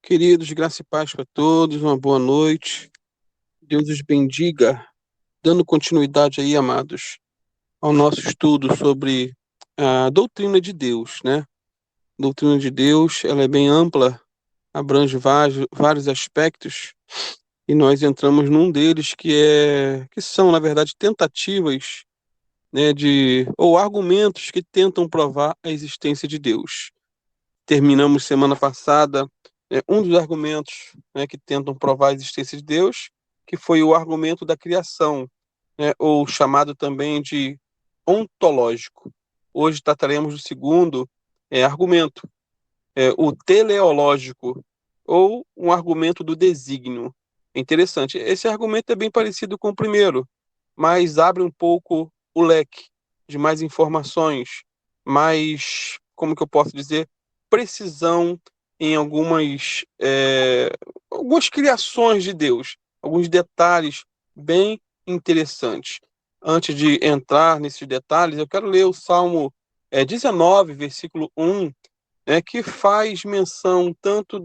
Queridos, graça e paz para todos, uma boa noite. Deus os bendiga, dando continuidade aí, amados, ao nosso estudo sobre a doutrina de Deus, né? Doutrina de Deus, ela é bem ampla, abrange vários aspectos, e nós entramos num deles que são, na verdade, tentativas, né, ou argumentos que tentam provar a existência de Deus. Terminamos semana passada um dos argumentos, né, que tentam provar a existência de Deus, que foi o argumento da criação, né, ou chamado também de ontológico. Hoje trataremos do segundo argumento, o teleológico, ou um argumento do desígnio. É interessante. Esse argumento é bem parecido com o primeiro, mas abre um pouco o leque de mais informações, mais, como que eu posso dizer, precisão em algumas criações de Deus, alguns detalhes bem interessantes. Antes de entrar nesses detalhes, eu quero ler o Salmo 19, versículo 1, que faz menção tanto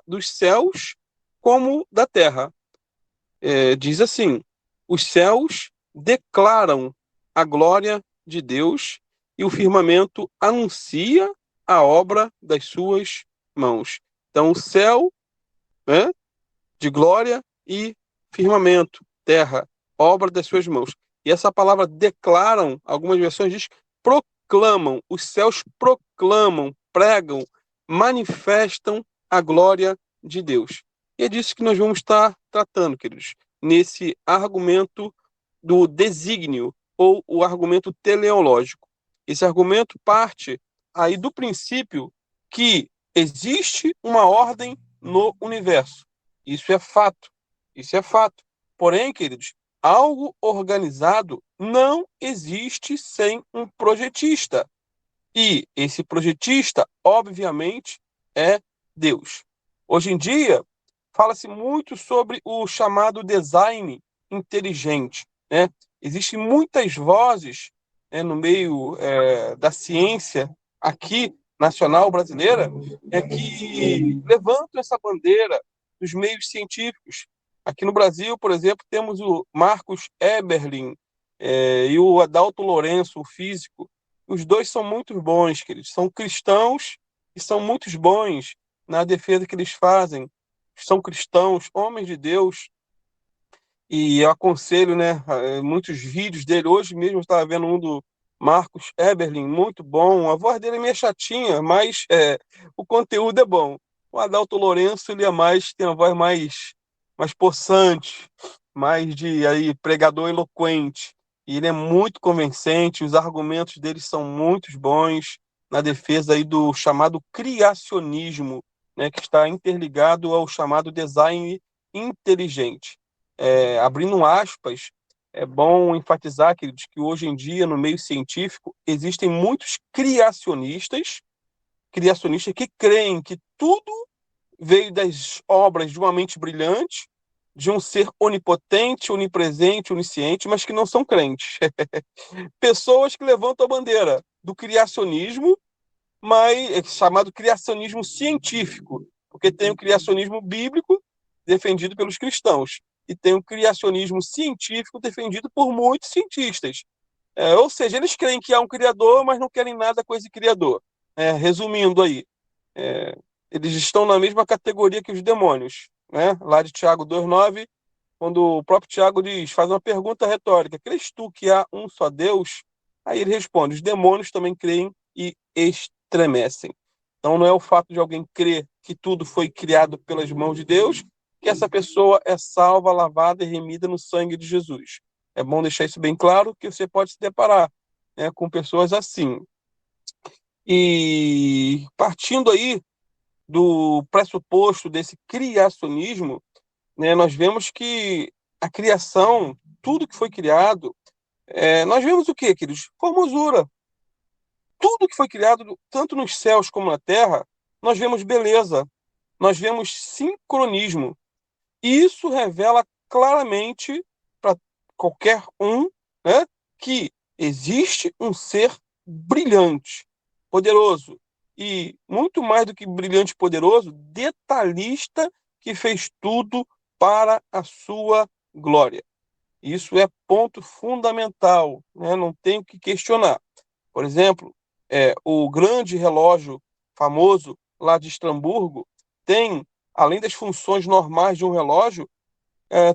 dos céus como da terra. Diz assim: os céus declaram a glória de Deus e o firmamento anuncia a obra das suas mãos. Então, o céu, né, de glória, e firmamento, terra, obra das suas mãos. E essa palavra declaram, algumas versões diz proclamam, os céus proclamam, pregam, manifestam a glória de Deus. E é disso que nós vamos estar tratando, queridos, nesse argumento do desígnio, ou o argumento teleológico. Esse argumento parte aí do princípio que existe uma ordem no universo. Isso é fato. Isso é fato. Porém, queridos, algo organizado não existe sem um projetista. E esse projetista, obviamente, é Deus. Hoje em dia, fala-se muito sobre o chamado design inteligente, né? Existem muitas vozes, no meio da ciência aqui, nacional brasileira, que levantam essa bandeira dos meios científicos. Aqui no Brasil, por exemplo, temos o Marcos Eberlin e o Adalto Lourenço, o físico. Os dois são muito bons, queridos. São cristãos e são muito bons na defesa que eles fazem. São cristãos, homens de Deus, e eu aconselho, né, muitos vídeos dele. Hoje mesmo eu estava vendo um do Marcos Eberlin, muito bom. A voz dele é meio chatinha, mas o conteúdo é bom. O Adalto Lourenço, ele tem uma voz mais possante, mais de aí, pregador eloquente. E ele é muito convincente, os argumentos dele são muito bons na defesa aí do chamado criacionismo, né, que está interligado ao chamado design inteligente. Abrindo aspas, é bom enfatizar, queridos, que hoje em dia, no meio científico, existem muitos criacionistas que creem que tudo veio das obras de uma mente brilhante, de um ser onipotente, onipresente, onisciente, mas que não são crentes. Pessoas que levantam a bandeira do criacionismo, mas é chamado criacionismo científico, porque tem o criacionismo bíblico, defendido pelos cristãos, e tem o criacionismo científico defendido por muitos cientistas. Ou seja, eles creem que há um criador, mas não querem nada com esse criador. Resumindo aí, é, eles estão na mesma categoria que os demônios, né? Lá de Tiago 2,9, quando o próprio Tiago faz uma pergunta retórica: crês tu que há um só Deus? Aí ele responde: os demônios também creem e estremecem. Então não é o fato de alguém crer que tudo foi criado pelas mãos de Deus que essa pessoa é salva, lavada e remida no sangue de Jesus. É bom deixar isso bem claro, que você pode se deparar, né, com pessoas assim. E partindo aí do pressuposto desse criacionismo, né, nós vemos que a criação, tudo que foi criado, nós vemos o quê, queridos? Formosura. Tudo que foi criado, tanto nos céus como na terra, nós vemos beleza, nós vemos sincronismo. E isso revela claramente para qualquer um, né, que existe um ser brilhante, poderoso. e, muito mais do que brilhante e poderoso, detalhista, que fez tudo para a sua glória. Isso é ponto fundamental, né? Não tem o que questionar. Por exemplo, o grande relógio famoso lá de Estrasburgo tem, além das funções normais de um relógio,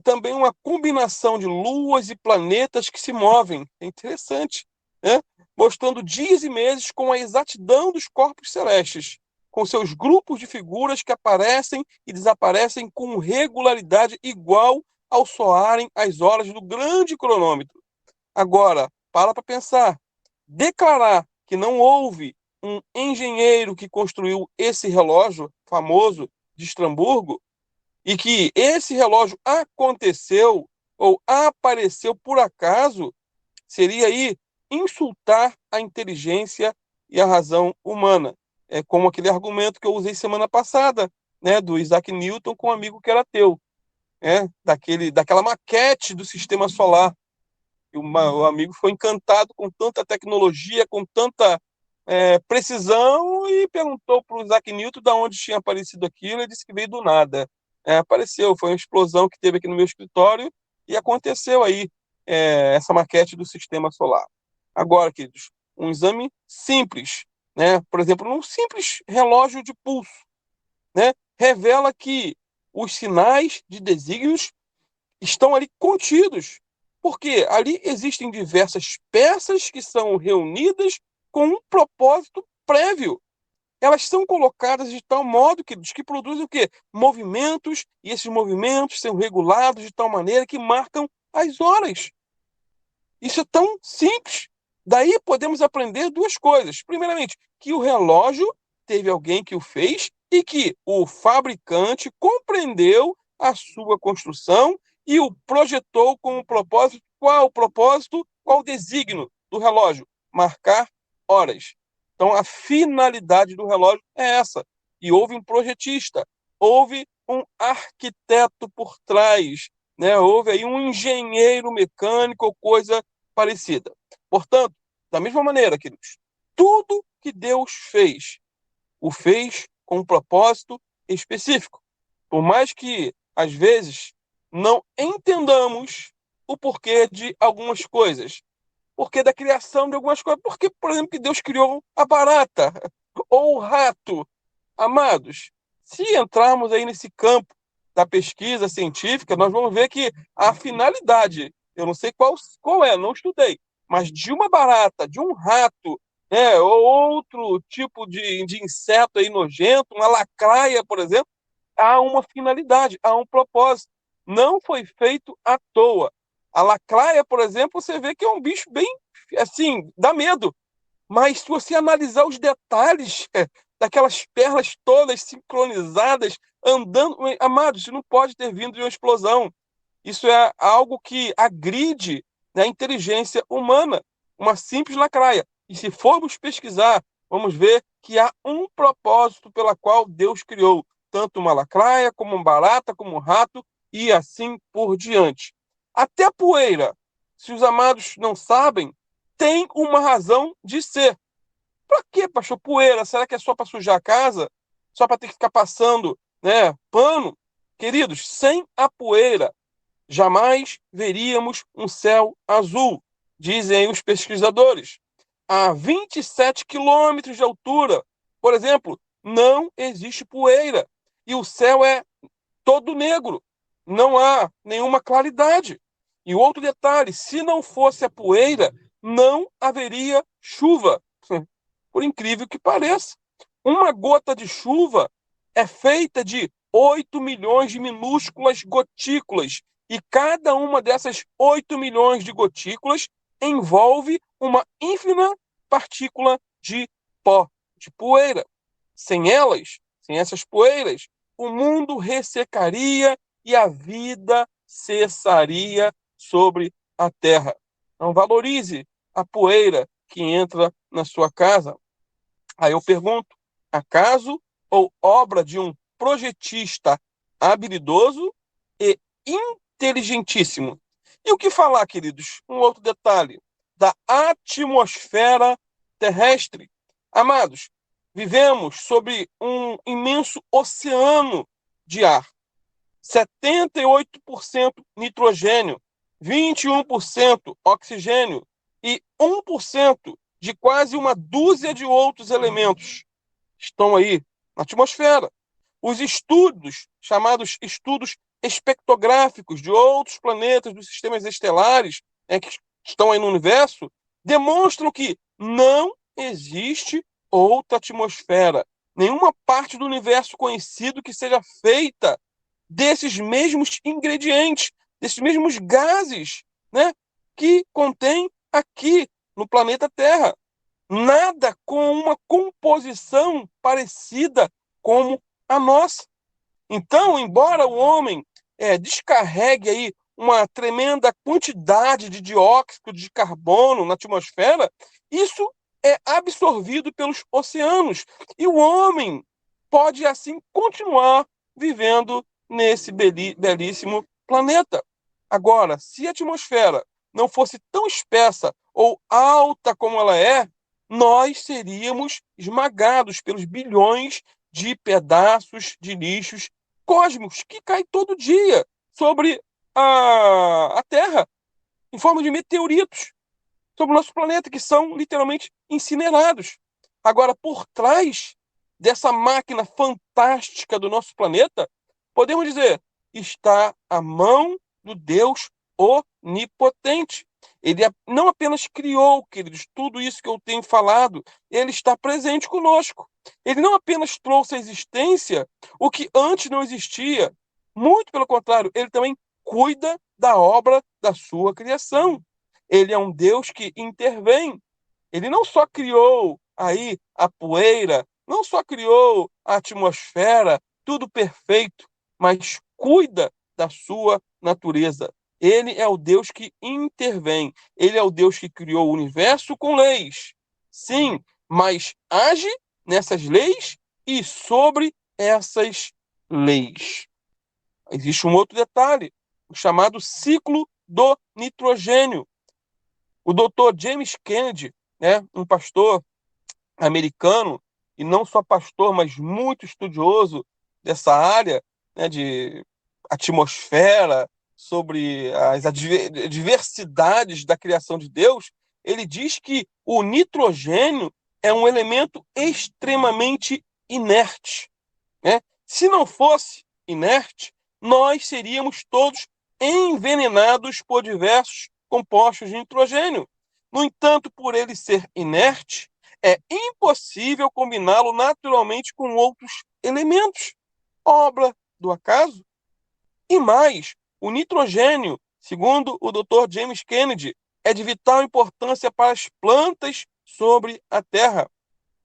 também uma combinação de luas e planetas que se movem. É interessante, né? Mostrando dias e meses com a exatidão dos corpos celestes, com seus grupos de figuras que aparecem e desaparecem com regularidade igual ao soarem as horas do grande cronômetro. Agora, para pensar. Declarar que não houve um engenheiro que construiu esse relógio famoso de Estrasburgo e que esse relógio aconteceu ou apareceu por acaso, seria aí insultar a inteligência e a razão humana. É como aquele argumento que eu usei semana passada, né, do Isaac Newton com um amigo que era ateu, daquela maquete do sistema solar. E o amigo foi encantado com tanta tecnologia, com tanta precisão, e perguntou para o Isaac Newton de onde tinha aparecido aquilo. Ele disse que veio do nada. Apareceu, foi uma explosão que teve aqui no meu escritório e aconteceu aí essa maquete do sistema solar. Agora, queridos, um exame simples, né? Por exemplo, um simples relógio de pulso, né? Revela que os sinais de desígnios estão ali contidos, porque ali existem diversas peças que são reunidas com um propósito prévio. Elas são colocadas de tal modo que produzem o quê? Movimentos, e esses movimentos são regulados de tal maneira que marcam as horas. Isso é tão simples. Daí podemos aprender duas coisas. Primeiramente, que o relógio teve alguém que o fez e que o fabricante compreendeu a sua construção e o projetou com um propósito. Qual o propósito? Qual o desígnio do relógio? Marcar horas. Então, a finalidade do relógio é essa. E houve um projetista, houve um arquiteto por trás, né? Houve aí um engenheiro mecânico ou coisa parecida. Portanto, da mesma maneira, queridos, tudo que Deus fez, o fez com um propósito específico. Por mais que, às vezes, não entendamos o porquê de algumas coisas, porquê da criação de algumas coisas, porque, por exemplo, que Deus criou a barata ou o rato. Amados, se entrarmos aí nesse campo da pesquisa científica, nós vamos ver que a finalidade, eu não sei qual é, não estudei, mas de uma barata, de um rato, né, ou outro tipo de inseto aí nojento, uma lacraia, por exemplo, há uma finalidade, há um propósito. Não foi feito à toa. A lacraia, por exemplo, você vê que é um bicho bem, assim, dá medo. Mas se você analisar os detalhes daquelas pernas todas sincronizadas, andando, amados, isso não pode ter vindo de uma explosão. Isso é algo que agride, né, a inteligência humana, uma simples lacraia. E se formos pesquisar, vamos ver que há um propósito pela qual Deus criou tanto uma lacraia, como uma barata, como um rato, e assim por diante. Até a poeira, se os amados não sabem, tem uma razão de ser. Para que, pastor, poeira? Será que é só para sujar a casa? Só para ter que ficar passando, né, pano? Queridos, sem a poeira, jamais veríamos um céu azul, dizem os pesquisadores. A 27 quilômetros de altura, por exemplo, não existe poeira. E o céu é todo negro. Não há nenhuma claridade. E outro detalhe: se não fosse a poeira, não haveria chuva. Por incrível que pareça. Uma gota de chuva é feita de 8 milhões de minúsculas gotículas. E cada uma dessas 8 milhões de gotículas envolve uma ínfima partícula de pó, de poeira. Sem elas, sem essas poeiras, o mundo ressecaria e a vida cessaria sobre a terra. Não valorize a poeira que entra na sua casa. Aí eu pergunto: acaso ou obra de um projetista habilidoso e inteligentíssimo? E o que falar, queridos? Um outro detalhe: da atmosfera terrestre. Amados, vivemos sobre um imenso oceano de ar. 78% nitrogênio, 21% oxigênio e 1% de quase uma dúzia de outros elementos estão aí na atmosfera. Os estudos, chamados estudos espectrográficos de outros planetas dos sistemas estelares, que estão aí no universo, demonstram que não existe outra atmosfera, nenhuma parte do universo conhecido que seja feita desses mesmos ingredientes, desses mesmos gases, né, que contém aqui no planeta Terra. Nada com uma composição parecida como a nossa. Então, embora o homem descarregue aí uma tremenda quantidade de dióxido de carbono na atmosfera, isso é absorvido pelos oceanos. E o homem pode, assim, continuar vivendo nesse belíssimo planeta. Agora, se a atmosfera não fosse tão espessa ou alta como ela é, nós seríamos esmagados pelos bilhões de pedaços de lixos cósmicos que caem todo dia sobre a Terra, em forma de meteoritos, sobre o nosso planeta, que são literalmente incinerados. Agora, por trás dessa máquina fantástica do nosso planeta, podemos dizer, está a mão do Deus onipotente. Ele não apenas criou, queridos, tudo isso que eu tenho falado, ele está presente conosco. Ele não apenas trouxe à existência o que antes não existia, muito pelo contrário, ele também cuida da obra da sua criação. Ele é um Deus que intervém. Ele não só criou aí a poeira, não só criou a atmosfera, tudo perfeito, mas cuida da sua natureza. Ele é o Deus que intervém. Ele é o Deus que criou o universo com leis. Sim, mas age nessas leis e sobre essas leis. Existe um outro detalhe, o chamado ciclo do nitrogênio. O Dr. James Kennedy, né, um pastor americano, e não só pastor, mas muito estudioso dessa área, né, de atmosfera, sobre as diversidades da criação de Deus, ele diz que o nitrogênio é um elemento extremamente inerte. Né? Se não fosse inerte, nós seríamos todos envenenados por diversos compostos de nitrogênio. No entanto, por ele ser inerte, é impossível combiná-lo naturalmente com outros elementos, obra do acaso. E mais, o nitrogênio, segundo o Dr. James Kennedy, é de vital importância para as plantas sobre a Terra.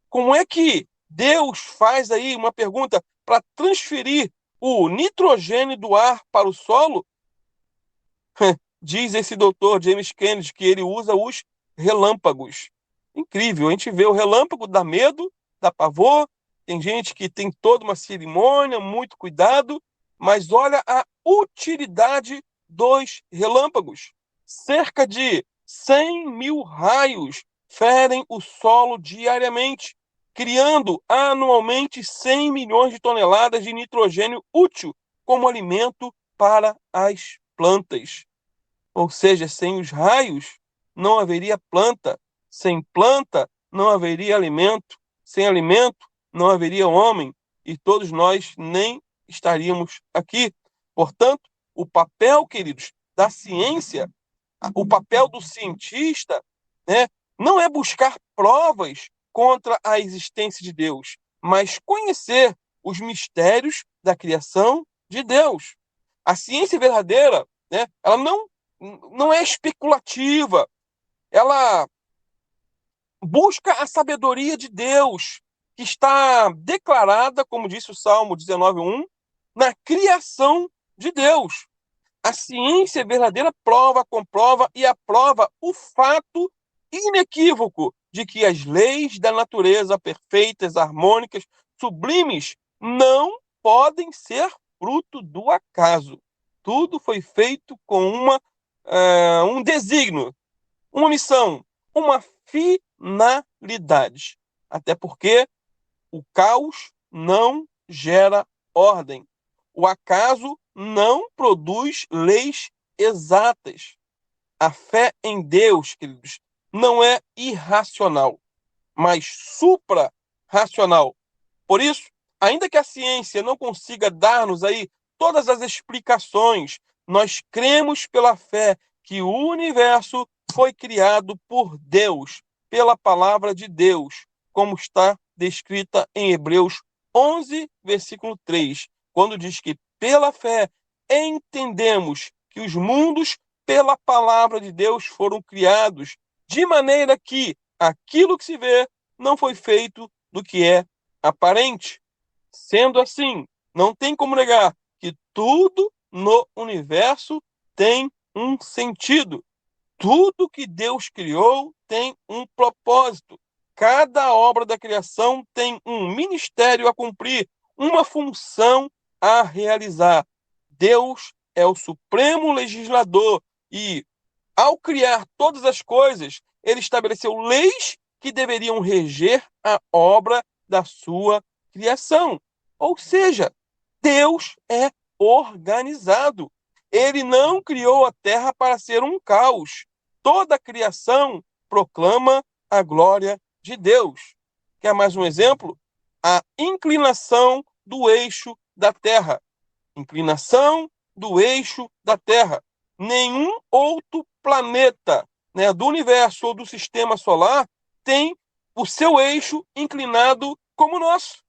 Como é que Deus faz aí uma pergunta para transferir o nitrogênio do ar para o solo? Diz esse doutor James Kennedy que ele usa os relâmpagos. Incrível, a gente vê o relâmpago, dá medo, dá pavor, tem gente que tem toda uma cerimônia, muito cuidado, mas olha a utilidade dos relâmpagos. Cerca de 100 mil raios ferem o solo diariamente, criando anualmente 100 milhões de toneladas de nitrogênio útil como alimento para as plantas. Ou seja, sem os raios não haveria planta, sem planta não haveria alimento, sem alimento não haveria homem, e todos nós nem estaríamos aqui. Portanto, o papel, queridos, da ciência, o papel do cientista, né, não é buscar provas contra a existência de Deus, mas conhecer os mistérios da criação de Deus. A ciência verdadeira, né, ela não é especulativa, ela busca a sabedoria de Deus, que está declarada, como disse o Salmo 19:1, na criação de Deus. A ciência verdadeira prova, comprova e aprova o fato inequívoco de que as leis da natureza perfeitas, harmônicas, sublimes, não podem ser fruto do acaso. Tudo foi feito com um desígnio, uma missão, uma finalidade. Até porque O caos não gera ordem. O acaso não produz leis exatas. A fé em Deus, queridos, não é irracional, mas supra-racional. Por isso, ainda que a ciência não consiga dar-nos aí todas as explicações, nós cremos pela fé que o universo foi criado por Deus, pela palavra de Deus, como está descrita em Hebreus 11, versículo 3, quando diz que pela fé entendemos que os mundos pela palavra de Deus foram criados, de maneira que aquilo que se vê não foi feito do que é aparente. Sendo assim, não tem como negar que tudo no universo tem um sentido. Tudo que Deus criou tem um propósito. Cada obra da criação tem um ministério a cumprir, uma função a realizar. Deus é o supremo legislador e, ao criar todas as coisas, ele estabeleceu leis que deveriam reger a obra da sua criação. Ou seja, Deus é organizado. Ele não criou a terra para ser um caos. Toda a criação proclama a glória de Deus. Quer mais um exemplo? A inclinação do eixo da terra. Inclinação do eixo da Terra. Nenhum outro planeta, né, do universo ou do sistema solar tem o seu eixo inclinado como o nosso.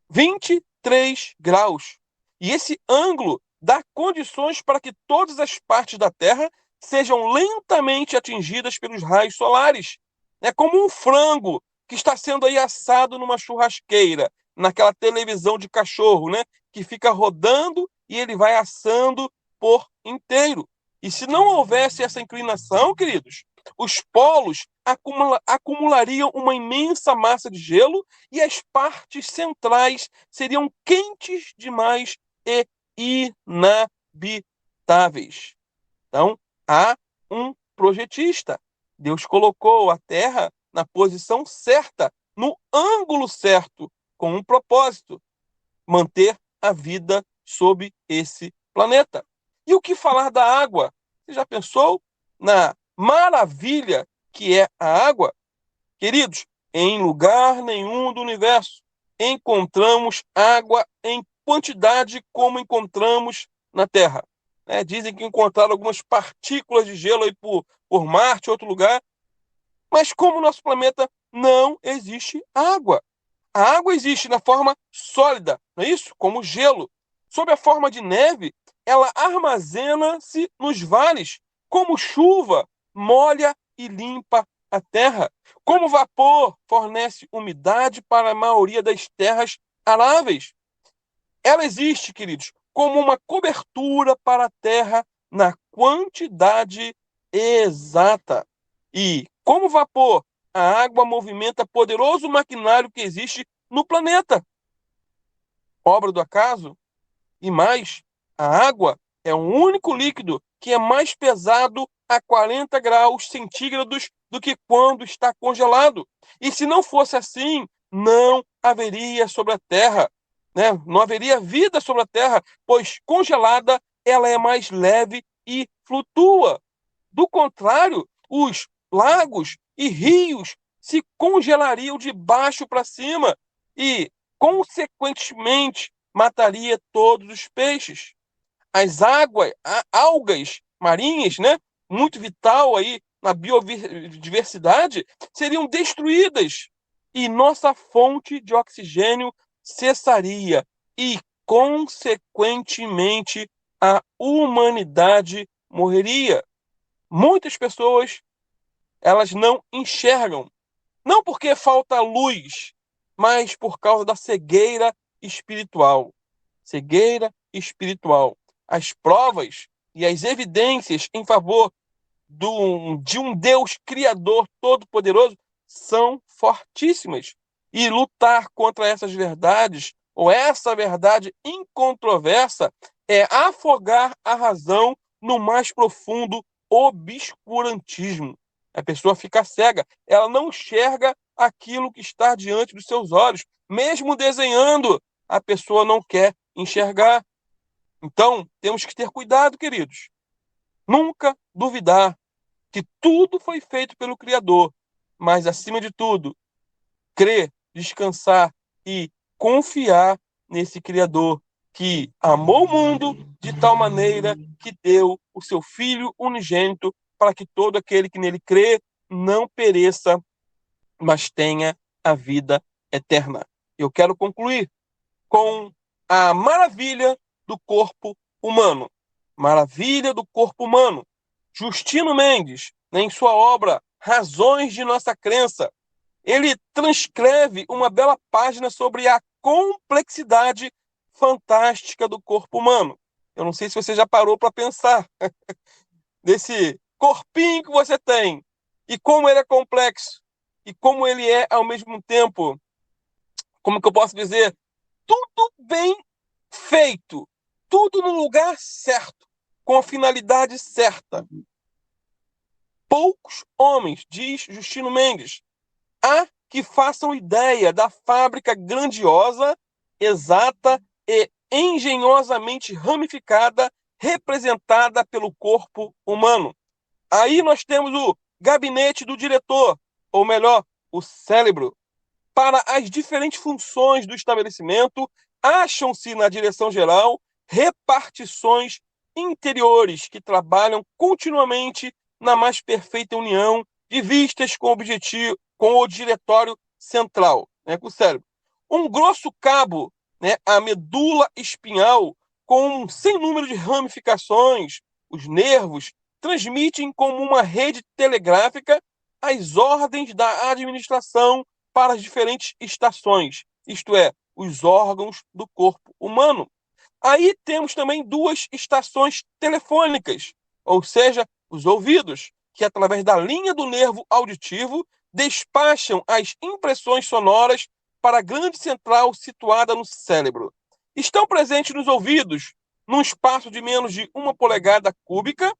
23 graus. E esse ângulo dá condições para que todas as partes da Terra sejam lentamente atingidas pelos raios solares. É como um frango que está sendo aí assado numa churrasqueira, naquela televisão de cachorro, né? Que fica rodando e ele vai assando por inteiro. E se não houvesse essa inclinação, queridos, os polos acumulariam uma imensa massa de gelo e as partes centrais seriam quentes demais e inabitáveis. Então, há um projetista. Deus colocou a Terra na posição certa, no ângulo certo, com um propósito: manter a vida sobre esse planeta. E o que falar da água? Você já pensou na maravilha que é a água? Queridos, em lugar nenhum do universo encontramos água em quantidade como encontramos na Terra. Dizem que encontraram algumas partículas de gelo aí por Marte, outro lugar, mas como o nosso planeta não existe água. A água existe na forma sólida, não é isso? Como gelo. Sob a forma de neve, ela armazena-se nos vales, como chuva, molha e limpa a terra. Como vapor, fornece umidade para a maioria das terras aráveis. Ela existe, queridos, como uma cobertura para a terra na quantidade exata. E, como vapor, a água movimenta poderoso maquinário que existe no planeta. Obra do acaso? E mais, a água é o único líquido que é mais pesado a 40 graus centígrados do que quando está congelado. E se não fosse assim, não haveria sobre a Terra, né? Não haveria vida sobre a Terra, pois congelada ela é mais leve e flutua. Do contrário, os lagos e rios se congelariam de baixo para cima e, consequentemente, mataria todos os peixes. As algas marinhas, né, muito vital aí na biodiversidade, seriam destruídas e nossa fonte de oxigênio cessaria e, consequentemente, a humanidade morreria. Muitas pessoas, elas não enxergam, não porque falta luz, mas por causa da cegueira espiritual. Cegueira espiritual. As provas e as evidências em favor de um Deus Criador Todo-Poderoso são fortíssimas. E lutar contra essas verdades, ou essa verdade incontroversa, é afogar a razão no mais profundo obscurantismo. A pessoa fica cega, ela não enxerga aquilo que está diante dos seus olhos. Mesmo desenhando, a pessoa não quer enxergar. Então, temos que ter cuidado, queridos. Nunca duvidar que tudo foi feito pelo Criador, mas, acima de tudo, crer, descansar e confiar nesse Criador que amou o mundo de tal maneira que deu o seu Filho unigênito para que todo aquele que nele crê não pereça, mas tenha a vida eterna. Eu quero concluir com a maravilha do corpo humano. Maravilha do corpo humano. Justino Mendes, em sua obra Razões de Nossa Crença, ele transcreve uma bela página sobre a complexidade fantástica do corpo humano. Eu não sei se você já parou para pensar nesse corpinho que você tem e como ele é complexo e como ele é, ao mesmo tempo, como que eu posso dizer, tudo bem feito, tudo no lugar certo, com a finalidade certa. Poucos homens, diz Justino Mendes, há que façam ideia da fábrica grandiosa, exata e engenhosamente ramificada, representada pelo corpo humano. Aí nós temos o gabinete do diretor, ou melhor, o cérebro. Para as diferentes funções do estabelecimento, acham-se na direção geral repartições interiores que trabalham continuamente na mais perfeita união de vistas com o objetivo, com o diretório central, né, com o cérebro. Um grosso cabo, né, a medula espinhal, com um sem número de ramificações, os nervos, transmitem como uma rede telegráfica as ordens da administração para as diferentes estações, isto é, os órgãos do corpo humano. Aí temos também duas estações telefônicas, ou seja, os ouvidos, que através da linha do nervo auditivo despacham as impressões sonoras para a grande central situada no cérebro. Estão presentes nos ouvidos, num espaço de menos de 1 polegada cúbica,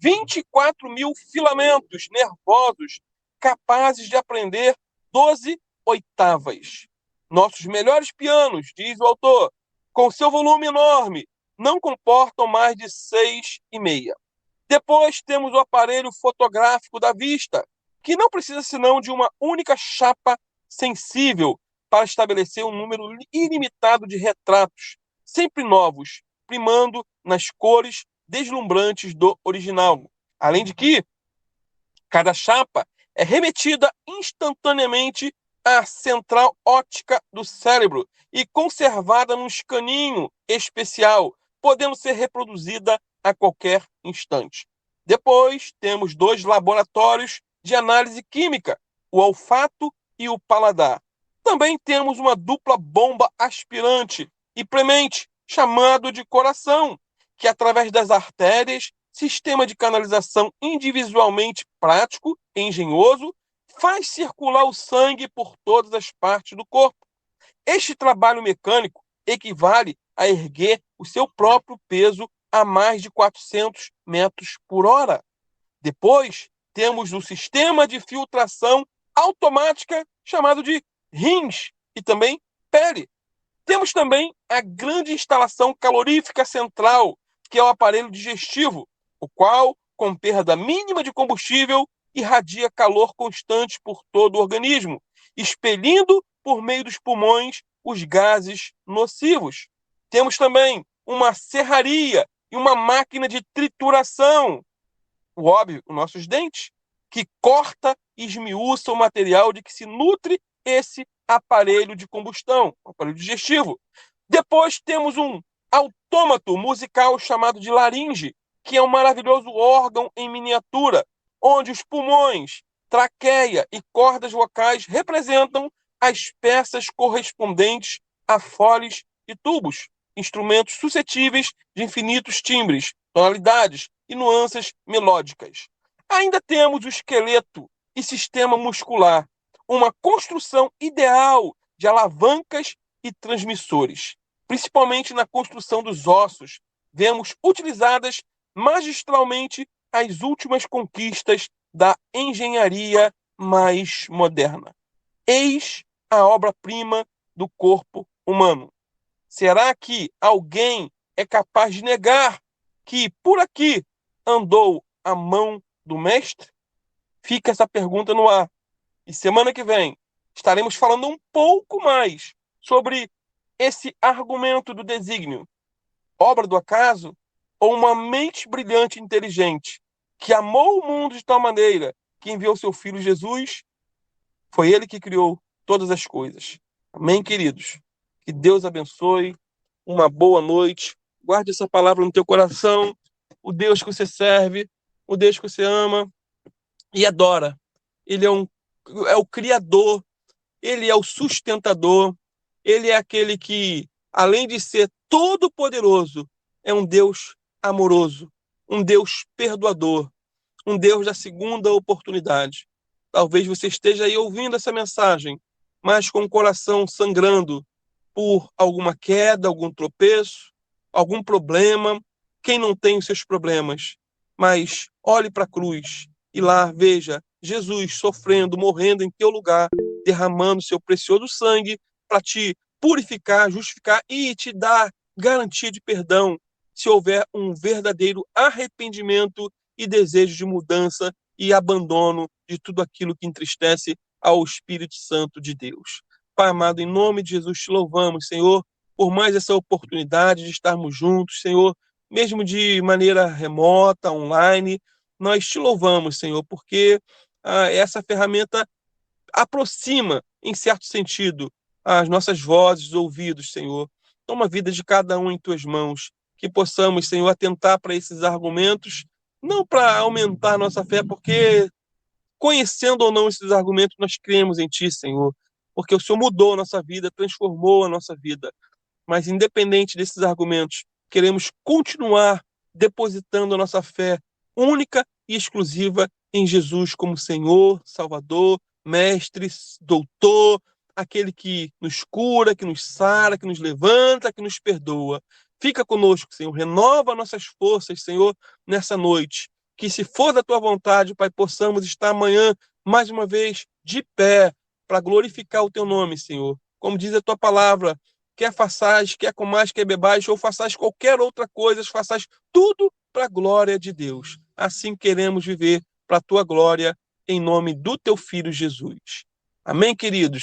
24 mil filamentos nervosos capazes de aprender 12 oitavas. Nossos melhores pianos, diz o autor, com seu volume enorme, não comportam mais de 6,5. Depois temos o aparelho fotográfico da vista, que não precisa senão de uma única chapa sensível para estabelecer um número ilimitado de retratos, sempre novos, primando nas cores deslumbrantes do original. Além de que, cada chapa é remetida instantaneamente à central óptica do cérebro e conservada num escaninho especial, podendo ser reproduzida a qualquer instante. Depois, temos dois laboratórios de análise química, o olfato e o paladar. Também temos uma dupla bomba aspirante e premente, chamado de coração, que através das artérias, sistema de canalização individualmente prático e engenhoso, faz circular o sangue por todas as partes do corpo. Este trabalho mecânico equivale a erguer o seu próprio peso a mais de 400 metros por hora. Depois, temos o sistema de filtração automática chamado de rins e também pele. Temos também a grande instalação calorífica central, que é o aparelho digestivo, o qual, com perda mínima de combustível, irradia calor constante por todo o organismo, expelindo por meio dos pulmões os gases nocivos. Temos também uma serraria e uma máquina de trituração, o óbvio, os nossos dentes, que corta e esmiuça o material de que se nutre esse aparelho de combustão, o aparelho digestivo. Depois temos um autômato musical chamado de laringe, que é um maravilhoso órgão em miniatura, onde os pulmões, traqueia e cordas vocais representam as peças correspondentes a foles e tubos, instrumentos suscetíveis de infinitos timbres, tonalidades e nuances melódicas. Ainda temos o esqueleto e sistema muscular, uma construção ideal de alavancas e transmissores. Principalmente na construção dos ossos, vemos utilizadas magistralmente as últimas conquistas da engenharia mais moderna. Eis a obra-prima do corpo humano. Será que alguém é capaz de negar que por aqui andou a mão do Mestre? Fica essa pergunta no ar. E semana que vem estaremos falando um pouco mais sobre esse argumento do desígnio, obra do acaso ou uma mente brilhante e inteligente que amou o mundo de tal maneira que enviou seu filho Jesus. Foi ele que criou todas as coisas. Amém, queridos? Que Deus abençoe. Uma boa noite. Guarde essa palavra no teu coração. O Deus que você serve, o Deus que você ama e adora. Ele é o Criador, ele é o sustentador, ele é aquele que, além de ser todo-poderoso, é um Deus amoroso, um Deus perdoador, um Deus da segunda oportunidade. Talvez você esteja aí ouvindo essa mensagem, mas com o coração sangrando por alguma queda, algum tropeço, algum problema. Quem não tem os seus problemas? Mas olhe para a cruz e lá veja Jesus sofrendo, morrendo em teu lugar, derramando seu precioso sangue para te purificar, justificar e te dar garantia de perdão se houver um verdadeiro arrependimento e desejo de mudança e abandono de tudo aquilo que entristece ao Espírito Santo de Deus. Pai amado, em nome de Jesus te louvamos, Senhor, por mais essa oportunidade de estarmos juntos, Senhor, mesmo de maneira remota, online, nós te louvamos, Senhor, porque essa ferramenta aproxima, em certo sentido, as nossas vozes, os ouvidos, Senhor. Toma a vida de cada um em tuas mãos, que possamos, Senhor, atentar para esses argumentos, não para aumentar nossa fé, porque conhecendo ou não esses argumentos, nós cremos em Ti, Senhor, porque o Senhor mudou a nossa vida, transformou a nossa vida. Mas, independente desses argumentos, queremos continuar depositando a nossa fé única e exclusiva em Jesus como Senhor, Salvador, Mestre, Doutor, aquele que nos cura, que nos sara, que nos levanta, que nos perdoa. Fica conosco, Senhor, renova nossas forças, Senhor, nessa noite. Que, se for da tua vontade, Pai, possamos estar amanhã, mais uma vez, de pé, para glorificar o teu nome, Senhor. Como diz a tua palavra, quer façais, quer comais, quer bebais, ou façais qualquer outra coisa, façais tudo para a glória de Deus. Assim queremos viver para a tua glória, em nome do teu Filho Jesus. Amém, queridos?